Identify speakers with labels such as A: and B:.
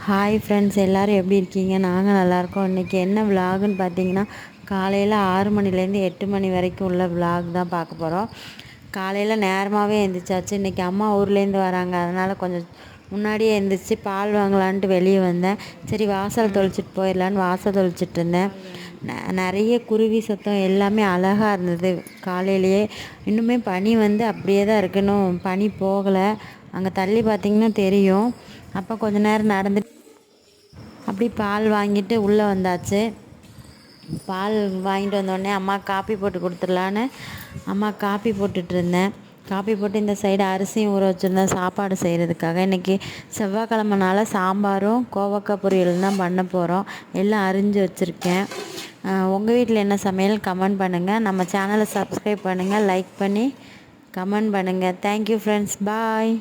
A: Hi friends, எல்லோரும் எப்படி இருக்கீங்க? நாங்கள் நல்லாயிருக்கோம். இன்றைக்கி என்ன விலாகுன்னு பார்த்தீங்கன்னா, காலையில் 6 மணிலேருந்து 8 மணி வரைக்கும் உள்ள விலாக் தான் பார்க்க போகிறோம். காலையில் நேரமாகவே எழுந்திரிச்சாச்சு. இன்றைக்கி அம்மா ஊர்லேருந்து வராங்க, அதனால் கொஞ்சம் முன்னாடியே எழுந்திரிச்சி பால் வாங்கலான்ட்டு வெளியே வந்தேன். சரி வாசல் தெளிச்சிட்டு போயிடலான்னு வாசல் தெளிச்சிட்டு இருந்தேன். நிறைய குருவி சத்தம் எல்லாமே அழகாக இருந்தது காலையிலேயே. இன்னுமே பனி அப்படியே தான் இருக்கு, இன்னும் பனி போகலை. அங்கே தள்ளி பார்த்திங்கன்னா தெரியும். அப்போ கொஞ்ச நேரம் நடந்துட்டு அப்படி பால் வாங்கிட்டு உள்ளே வந்தாச்சு. பால் வாங்கிட்டு வந்தோடனே அம்மா காப்பி போட்டு கொடுத்துடலான்னு அம்மா காப்பி போட்டுட்ருந்தேன். காப்பி போட்டு இந்த சைடு அரிசியும் ஊற வச்சுருந்தேன் சாப்பாடு செய்கிறதுக்காக. இன்றைக்கி செவ்வாய்க்கிழமனால சாம்பாரும் கோவக்காய் பொரியலும் தான் பண்ண போகிறோம். எல்லாம் அரிஞ்சு வச்சுருக்கேன். உங்கள் வீட்டில் என்ன சமையல் கமெண்ட் பண்ணுங்கள். நம்ம சேனலை சப்ஸ்கிரைப் பண்ணுங்கள், லைக் பண்ணி கமெண்ட் பண்ணுங்கள். தேங்க்யூ ஃப்ரெண்ட்ஸ், பாய்.